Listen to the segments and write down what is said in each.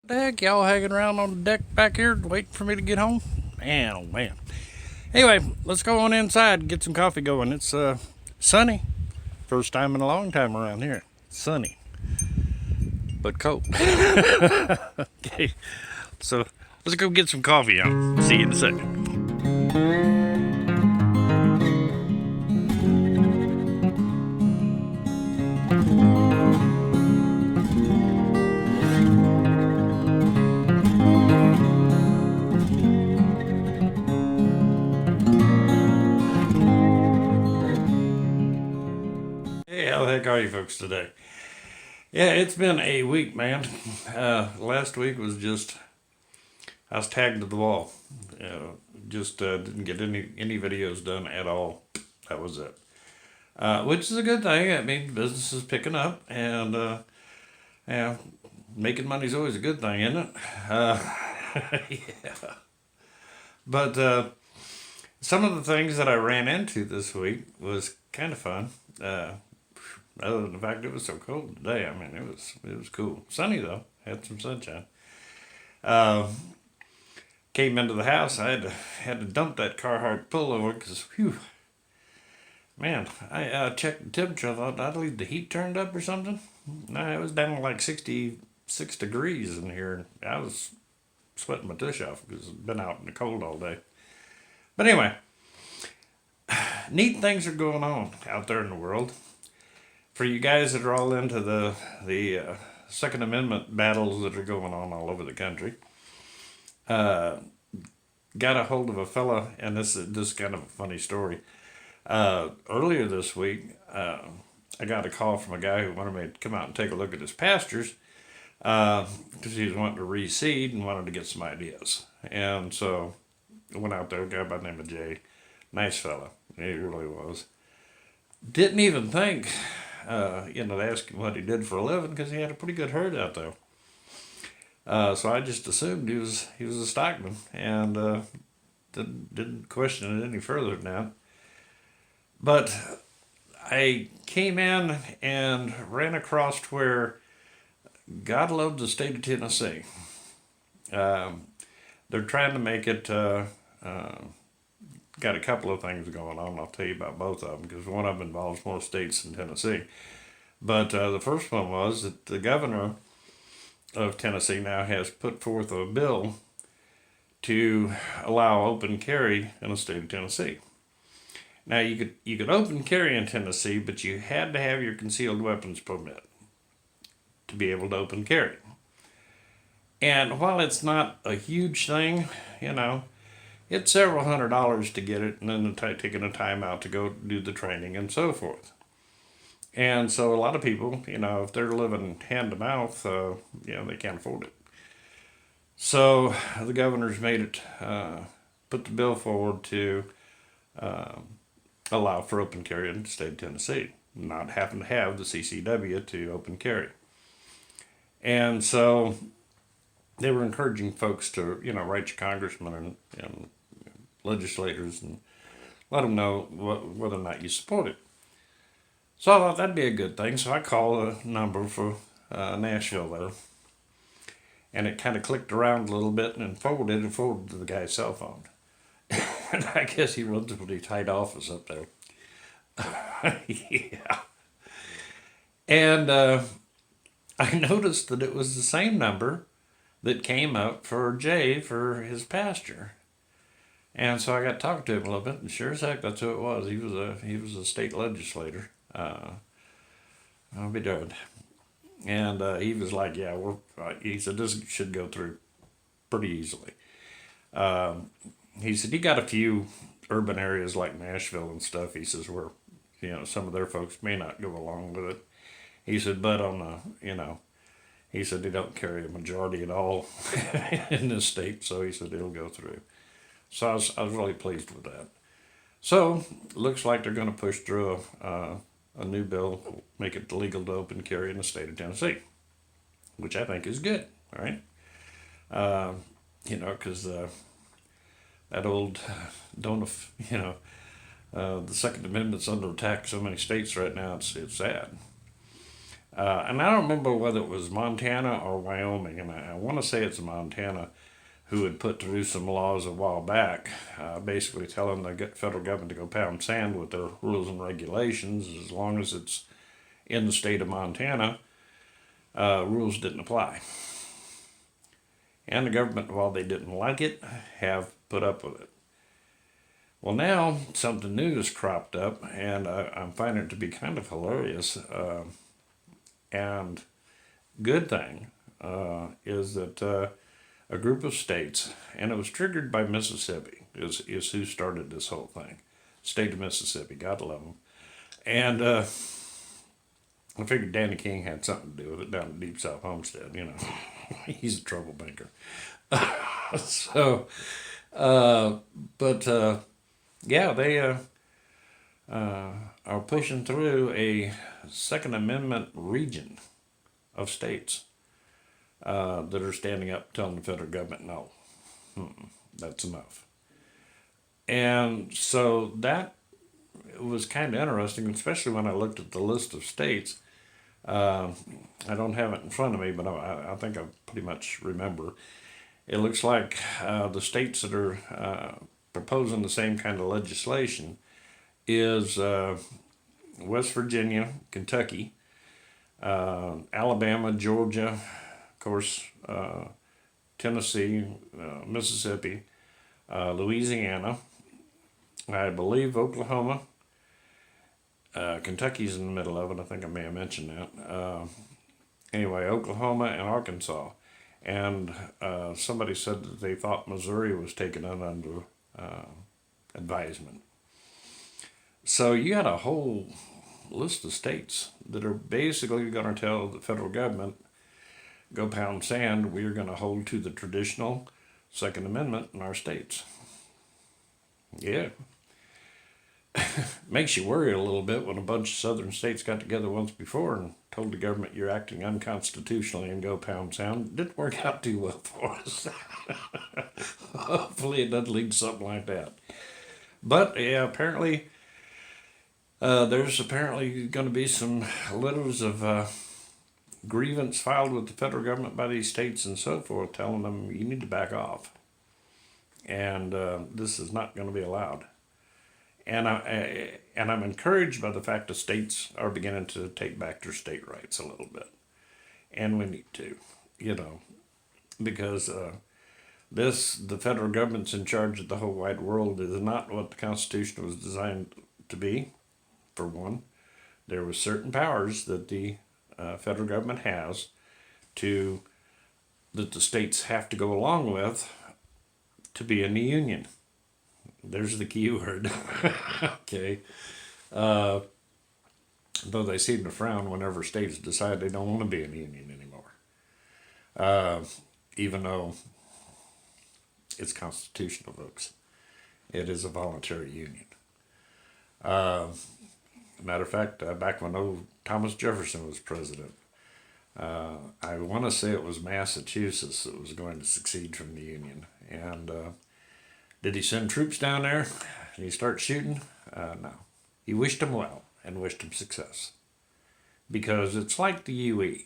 The heck, y'all hanging around on the deck back here waiting for me to get home? Man, oh man. Anyway, let's go on inside and get some coffee going. It's sunny. First time in a long time around here. Sunny, but cold. Okay, so let's go get some coffee, y'all. See you in a second. Hey, how the heck are you folks today? Yeah, it's been a week, man. Last week was just I was tagged to the wall. Just didn't get any videos done at all. That was it. Which is a good thing. I mean, business is picking up, and yeah, making money is always a good thing, isn't it? Uh, yeah. But some of the things that I ran into this week was kind of fun. Uh, Other than the fact it was so cold today, I mean, it was cool. Sunny though, had some sunshine. Uh, Came into the house, I had to dump that Carhartt pullover because, whew, man, I checked the temperature. I thought I'd leave the heat turned up or something. No, it was down to like 66 degrees in here. I was sweating my tush off because I've been out in the cold all day. But anyway, neat things are going on out there in the world. For you guys that are all into the Second Amendment battles that are going on all over the country, uh, got a hold of a fella, and this is kind of a funny story. Earlier this week, I got a call from a guy who wanted me to come out and take a look at his pastures because he was wanting to reseed and wanted to get some ideas. And so I went out there, a guy by the name of Jay, nice fella, he really was. Didn't even think, to ask him what he did for a living because he had a pretty good herd out there. So I just assumed he was a stockman and didn't question it any further than that. But I came in and ran across where God love the state of Tennessee. Um, they're trying to make it. Got a couple of things going on. I'll tell you about both of them because one of them involves more states than Tennessee. But the first one was that the governor of Tennessee now has put forth a bill to allow open carry in the state of Tennessee. Now you could open carry in Tennessee, but you had to have your concealed weapons permit to be able to open carry. And while it's not a huge thing, you know, it's several $100s to get it, and then taking a time out to go do the training and so forth. And so a lot of people, if they're living hand to mouth, they can't afford it. So the governor's made it, put the bill forward to uh, allow for open carry in the state of Tennessee, not having to have the CCW to open carry. And so they were encouraging folks to, write your congressmen and legislators and let them know whether or not you support it. So I thought that'd be a good thing. So I called a number for Nashville there, and it kind of clicked around a little bit and forwarded to the guy's cell phone. And I guess he runs a pretty tight office up there. Yeah. And I noticed that it was the same number that came up for Jay for his pasture. And so I got to talk to him a little bit, and sure as heck, that's who it was. He was a state legislator. I'll be darned. And he was like, "Yeah, he said this should go through pretty easily." Um, he said he got a few urban areas like Nashville and stuff. He says where some of their folks may not go along with it. He said, but on he said they don't carry a majority at all in this state, so he said it'll go through. So I was really pleased with that. So looks like they're going to push through a new bill, make it legal to open carry in the state of Tennessee, which I think is good. All right, uh, because that old don't the Second Amendment's under attack in so many states right now. It's sad. And I don't remember whether it was Montana or Wyoming, and I want to say it's Montana, who had put through some laws a while back, basically telling the federal government to go pound sand with their rules and regulations as long as it's in the state of Montana. Rules didn't apply. And the government, while they didn't like it, have put up with it. Well, now something new has cropped up, and I'm finding it to be kind of hilarious. And good thing is that a group of states, and it was triggered by Mississippi, is who started this whole thing. State of Mississippi, God love them. And I figured Danny King had something to do with it down in Deep South Homestead, you know. He's a troublemaker. So, but yeah, they are pushing through a Second Amendment region of states that are standing up telling the federal government, no, that's enough. And so that was kind of interesting, especially when I looked at the list of states. I don't have it in front of me, but I think I pretty much remember. It looks like the states that are proposing the same kind of legislation is West Virginia, Kentucky, Alabama, Georgia, of course, Tennessee, Mississippi, Louisiana, I believe Oklahoma. Kentucky's in the middle of it. I think I may have mentioned that. Anyway, Oklahoma and Arkansas. And somebody said that they thought Missouri was taken under advisement. So you got a whole list of states that are basically going to tell the federal government, go pound sand, we are going to hold to the traditional Second Amendment in our states. Yeah. Makes you worry a little bit when a bunch of southern states got together once before and told the government you're acting unconstitutionally and go pound sand. It didn't work out too well for us. Hopefully it doesn't lead to something like that. But yeah, apparently there's apparently going to be some letters of grievance filed with the federal government by these states and so forth, telling them you need to back off, and this is not going to be allowed. And I'm encouraged by the fact that states are beginning to take back their state rights a little bit, and we need to, you know, because the federal government's in charge of the whole wide world is not what the Constitution was designed to be. For one, there were certain powers that the federal government has that the states have to go along with to be in the union. There's the key word. Okay. Though they seem to frown whenever states decide they don't want to be in the union anymore. Even though it's constitutional, folks. It is a voluntary union. Matter of fact, back when old Thomas Jefferson was president, I want to say it was Massachusetts that was going to secede from the Union. And did he send troops down there? Did he start shooting? No. He wished them well and wished them success. Because it's like the UE.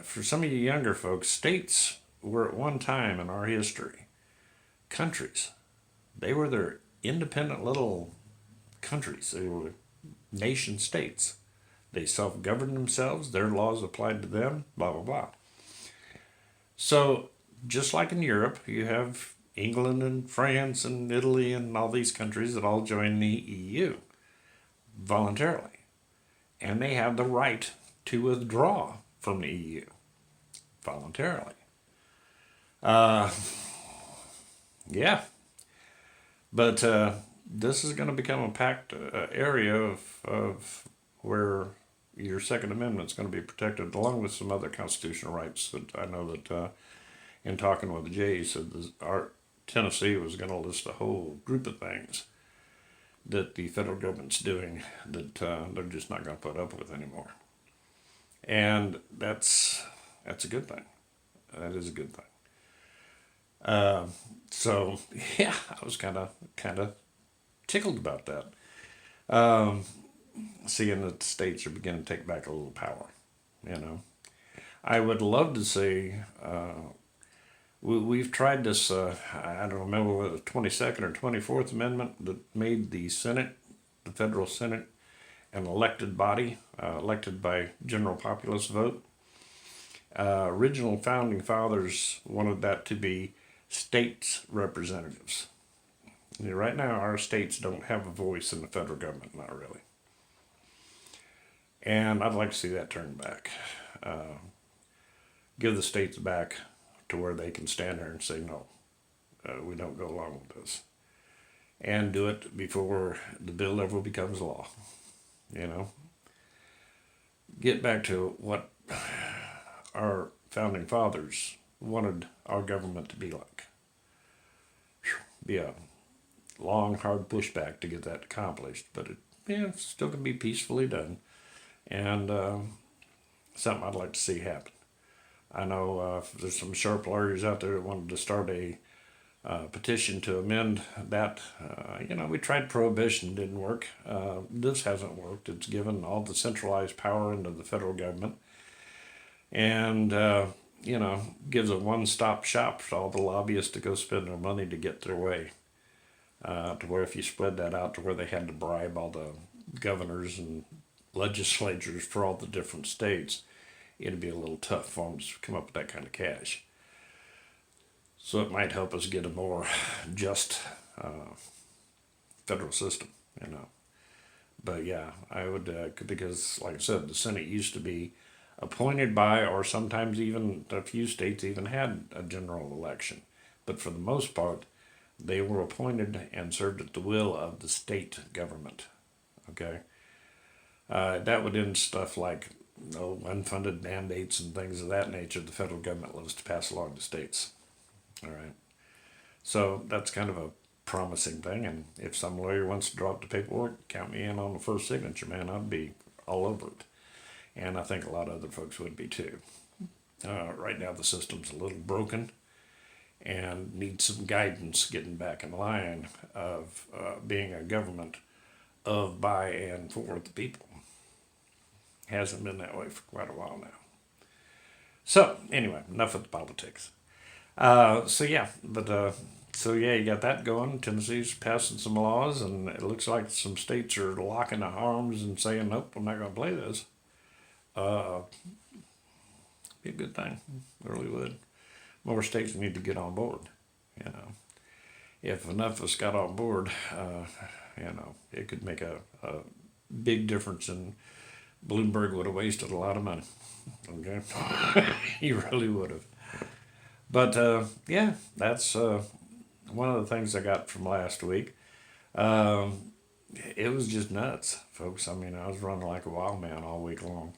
For some of you younger folks, states were at one time in our history countries. They were their independent little countries. They were nation states. They self-governed themselves. Their laws applied to them, blah, blah, blah. So, just like in Europe, you have England and France and Italy and all these countries that all join the EU voluntarily. And they have the right to withdraw from the EU voluntarily. Yeah. But this is going to become a packed area of where your Second Amendment is going to be protected, along with some other constitutional rights that I know that in talking with Jay, said our Tennessee was going to list a whole group of things that the federal government's doing that they're just not going to put up with anymore. And that's a good thing. That is a good thing. So yeah, I was kind of tickled about that. seeing that the states are beginning to take back a little power. I would love to see. We've tried this. I don't remember whether the 22nd or 24th Amendment that made the Senate, the federal Senate, an elected body, elected by general populace vote. Original founding fathers wanted that to be states' representatives. Right now, our states don't have a voice in the federal government, not really. And I'd like to see that turned back. Give the states back to where they can stand there and say, no, we don't go along with this. And do it before the bill ever becomes law. Get back to what our founding fathers wanted our government to be like. Be a long, hard pushback to get that accomplished, but it still can be peacefully done, and something I'd like to see happen. I know there's some sharp lawyers out there that wanted to start a petition to amend that. We tried prohibition, didn't work. This hasn't worked. It's given all the centralized power into the federal government, and gives a one-stop shop for all the lobbyists to go spend their money to get their way. To where if you spread that out to where they had to bribe all the governors and legislatures for all the different states, it'd be a little tough for them to come up with that kind of cash. So it might help us get a more just federal system, But yeah, I would, because like I said, the Senate used to be appointed by, or sometimes even a few states even had a general election. But for the most part, they were appointed and served at the will of the state government. Okay? That would end stuff like unfunded mandates and things of that nature the federal government loves to pass along to states. All right? So that's kind of a promising thing, and if some lawyer wants to draw up the paperwork, count me in on the first signature, man. I'd be all over it. And I think a lot of other folks would be too. Right now the system's a little broken and needs some guidance getting back in line of being a government of, by, and for the people. Hasn't been that way for quite a while now. So, anyway, enough of the politics. So you got that going. Tennessee's passing some laws, and it looks like some states are locking their arms and saying, nope, I'm not going to play this. Be a good thing. It really would. More states need to get on board. If enough of us got on board, it could make a big difference. And Bloomberg would have wasted a lot of money. Okay, he really would have. But that's one of the things I got from last week. It was just nuts, folks. I mean, I was running like a wild man all week long.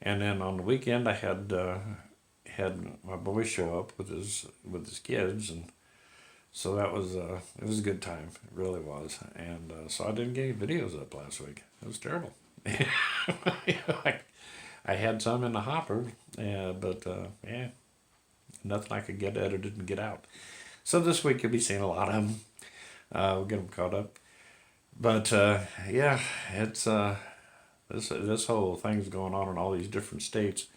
And then on the weekend, I had my boy show up with his kids, and so that was it was a good time. It really was. And so I didn't get any videos up last week. It was terrible. I had some in the hopper, but nothing I could get edited and get out. So this week you'll be seeing a lot of them. We'll get them caught up. But it's this whole thing's going on in all these different states.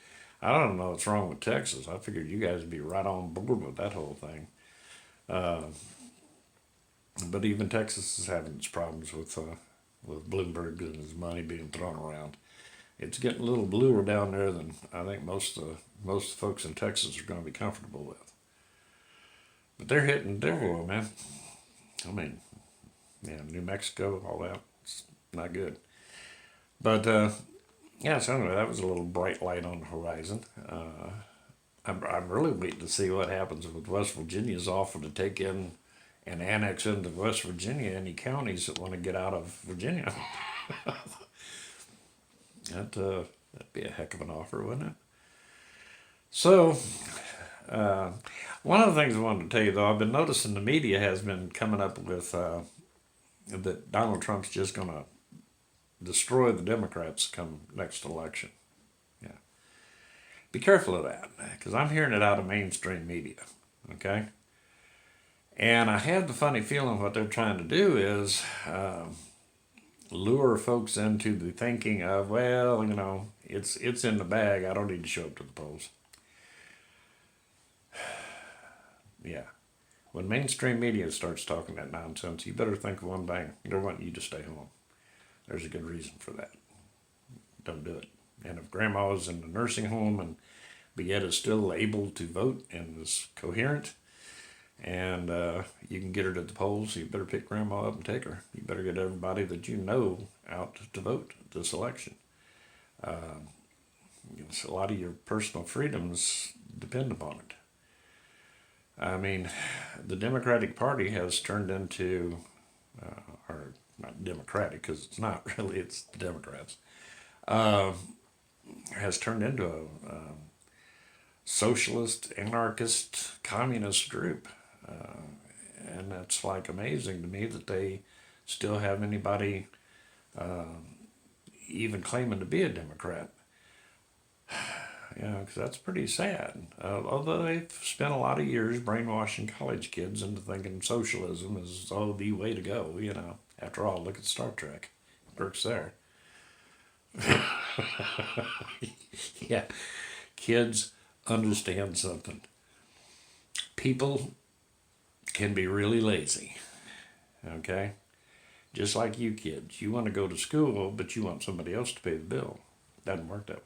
I don't know what's wrong with Texas. I figured you guys would be right on board with that whole thing. But even Texas is having its problems with Bloomberg and his money being thrown around. It's getting a little bluer down there than I think most folks in Texas are going to be comfortable with. But they're hitting everywhere, man. I mean, New Mexico, all that. It's not good. But so anyway, that was a little bright light on the horizon. I'm really waiting to see what happens with West Virginia's offer to take in and annex into West Virginia any counties that want to get out of Virginia. That'd be a heck of an offer, wouldn't it? So, one of the things I wanted to tell you, though, I've been noticing the media has been coming up with that Donald Trump's just going to destroy the Democrats come next election. Yeah. Be careful of that, because I'm hearing it out of mainstream media, okay? And I have the funny feeling what they're trying to do is lure folks into the thinking of, well, it's in the bag. I don't need to show up to the polls. Yeah. When mainstream media starts talking that nonsense, you better think of one thing. They're wanting you to stay home. There's a good reason for that. Don't do it. And if grandma is in the nursing home and but yet is still able to vote and is coherent, and you can get her to the polls, you better pick grandma up and take her. You better get everybody that you know out to vote this election. A lot of your personal freedoms depend upon it. I mean, the Democratic Party has turned into, or not Democratic because it's not really, it's the Democrats, uh, has turned into a socialist, anarchist, communist group. And it's like amazing to me that they still have anybody even claiming to be a Democrat. Because that's pretty sad. Although they've spent a lot of years brainwashing college kids into thinking socialism is the way to go. After all, look at Star Trek. It works there. Yeah, kids understand something. People can be really lazy. Okay, just like you kids, you want to go to school, but you want somebody else to pay the bill. Doesn't work that way.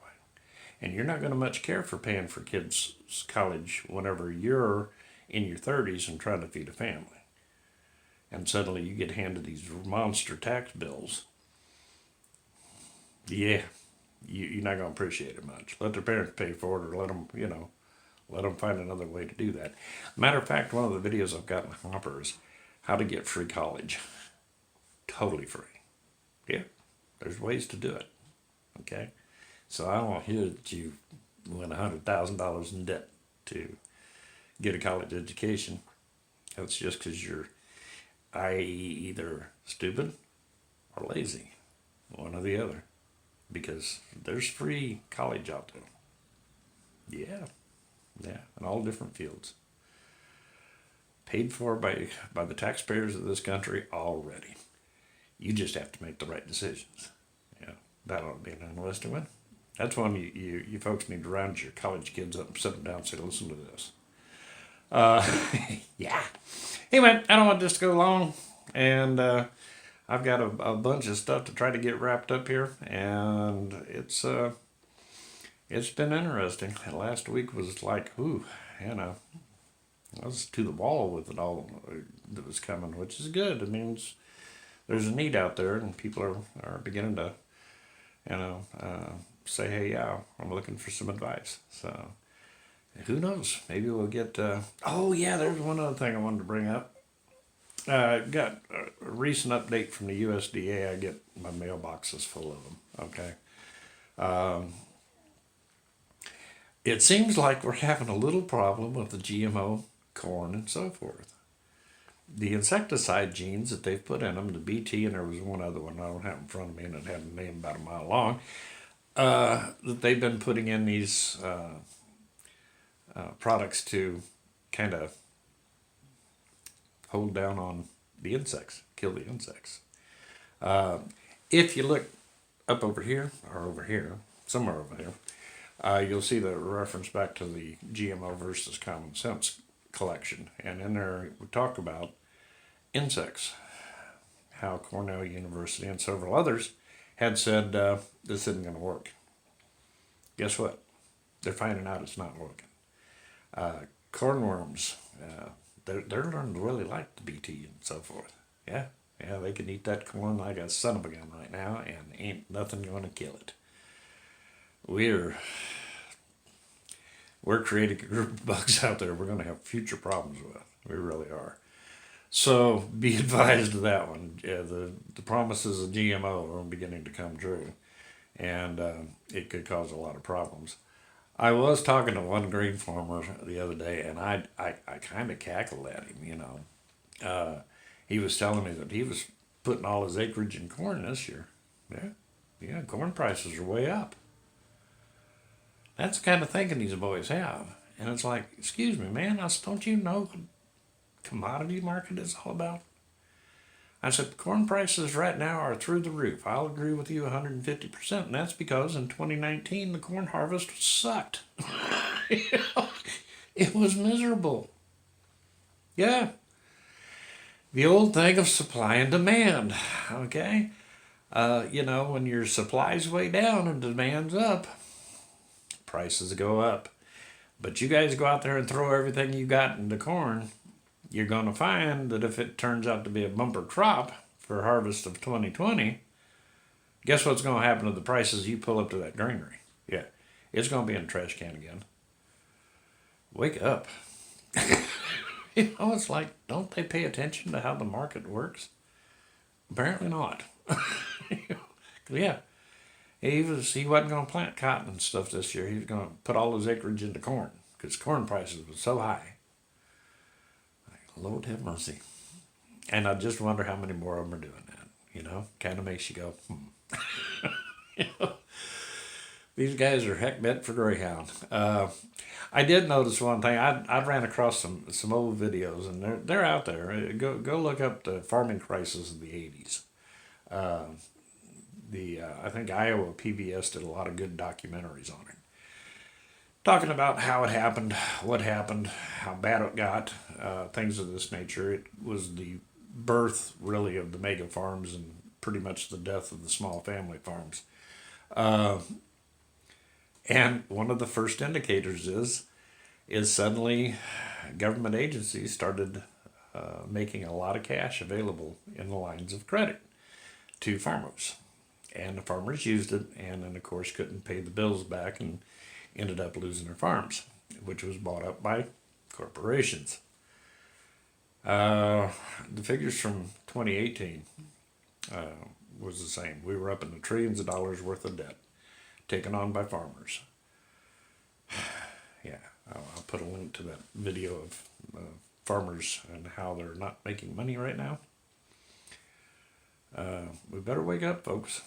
And you're not going to much care for paying for kids' college whenever you're in your 30s and trying to feed a family. And suddenly you get handed these monster tax bills. Yeah, you're not going to appreciate it much. Let their parents pay for it, or let them find another way to do that. Matter of fact, one of the videos I've got in the hopper is how to get free college. Totally free. Yeah, there's ways to do it. Okay? So I don't hear that you went $100,000 in debt to get a college education. That's just because you're, either stupid or lazy, one or the other. Because there's free college out there. Yeah, in all different fields. Paid for by the taxpayers of this country already. You just have to make the right decisions. Yeah, that ought to be an interesting one. That's one you folks need to round your college kids up and sit them down and say, listen to this. Uh, yeah. Anyway, I don't want this to go long. And I've got a bunch of stuff to try to get wrapped up here. And it's been interesting. Last week was like, I was to the wall with it all that was coming, which is good. It means there's a need out there and people are beginning to, say, hey, yeah, I'm looking for some advice. So who knows? Maybe we'll get. Oh yeah, there's one other thing I wanted to bring up. Got a recent update from the USDA. I get my mailboxes full of them. Okay. Um, it seems like we're having a little problem with the GMO corn and so forth. The insecticide genes that they've put in them, the BT, and there was one other one I don't have in front of me, and it had a name about a mile long, that they've been putting in these products to kind of hold down on the insects, kill the insects. Uh, if you look up over here, or over here, somewhere over here, you'll see the reference back to the GMO versus common sense collection. And in there, we talk about insects, how Cornell University and several others had said this isn't going to work. Guess what? They're finding out it's not working. Cornworms, they're learning to really like the BT and so forth. Yeah, they can eat that corn like a son of a gun right now, and ain't nothing going to kill it. We're creating a group of bugs out there we're going to have future problems with. We really are. So be advised of that one. Yeah, the promises of GMO are beginning to come true, and it could cause a lot of problems. I was talking to one grain farmer the other day, and I kind of cackled at him. He was telling me that he was putting all his acreage in corn this year. Yeah, corn prices are way up. That's the kind of thinking these boys have. And it's like, excuse me, man, don't you know what commodity market is all about? I said, corn prices right now are through the roof. I'll agree with you 150%, and that's because in 2019 the corn harvest sucked. It was miserable. Yeah, the old thing of supply and demand. Okay, when your supply's way down and demand's up, prices go up. But you guys go out there and throw everything you got into corn, you're going to find that if it turns out to be a bumper crop for harvest of 2020, guess what's going to happen to the prices you pull up to that granary? Yeah, it's going to be in the trash can again. Wake up. It's like, don't they pay attention to how the market works? Apparently not. Yeah, he wasn't going to plant cotton and stuff this year. He was going to put all his acreage into corn because corn prices were so high. Lord have mercy. And I just wonder how many more of them are doing that. Kind of makes you go, These guys are heck bent for Greyhound. I did notice one thing. I ran across some old videos, and they're out there. Go look up the farming crisis of the '80s. I think Iowa PBS did a lot of good documentaries on it, talking about how it happened, what happened, how bad it got, things of this nature. It was the birth, really, of the mega farms and pretty much the death of the small family farms. And one of the first indicators is suddenly government agencies started making a lot of cash available in the lines of credit to farmers. And the farmers used it, and then, of course, couldn't pay the bills back and ended up losing their farms, which was bought up by corporations. The figures from 2018 was the same. We were up in the trillions of dollars worth of debt taken on by farmers. Yeah, I'll put a link to that video of farmers and how they're not making money right now. We better wake up, folks.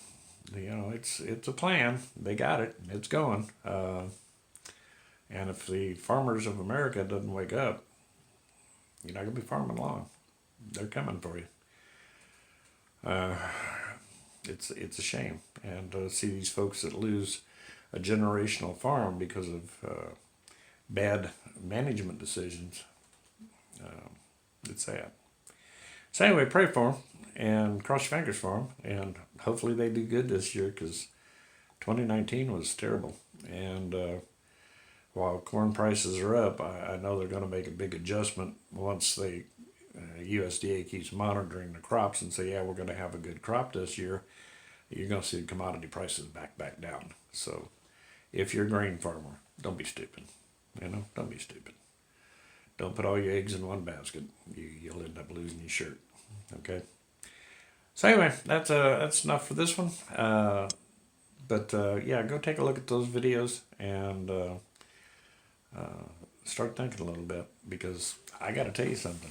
It's a plan. They got it. It's going. And if the farmers of America doesn't wake up, you're not going to be farming long. They're coming for you. It's a shame. And see these folks that lose a generational farm because of bad management decisions, it's sad. So anyway, pray for them and cross your fingers for them, and hopefully they do good this year, because 2019 was terrible. And while corn prices are up, I know they're going to make a big adjustment once USDA keeps monitoring the crops and say, yeah, we're going to have a good crop this year. You're going to see commodity prices back down. So if you're a grain farmer, don't be stupid. Don't be stupid. Don't put all your eggs in one basket. You'll end up losing your shirt. Okay. So anyway, that's enough for this one. But go take a look at those videos and start thinking a little bit, because I got to tell you something.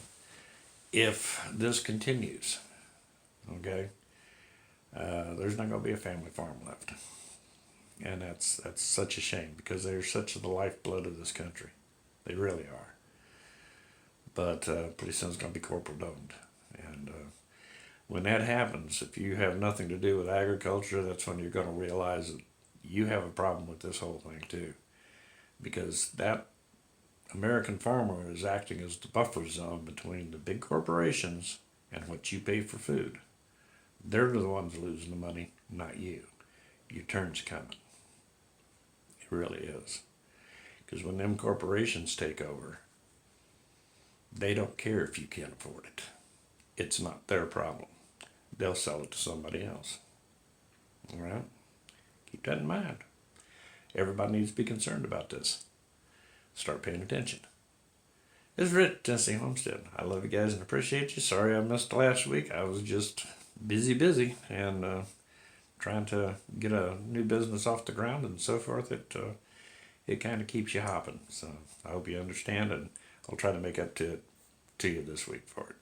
If this continues, okay, there's not going to be a family farm left. And that's such a shame, because they're such the lifeblood of this country. They really are. But pretty soon it's going to be corporate owned. And when that happens, if you have nothing to do with agriculture, that's when you're going to realize that you have a problem with this whole thing too. Because that American farmer is acting as the buffer zone between the big corporations and what you pay for food. They're the ones losing the money, not you. Your turn's coming. It really is. Because when them corporations take over, they don't care if you can't afford it. It's not their problem. They'll sell it to somebody else. All right? Keep that in mind. Everybody needs to be concerned about this. Start paying attention. This is Rich, Tennessee Homestead. I love you guys and appreciate you. Sorry I missed last week. I was just busy, and trying to get a new business off the ground and so forth. It kind of keeps you hopping. So I hope you understand, and I'll try to make up to you this week for it.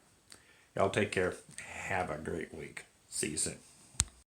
Y'all take care. Have a great week. See you soon.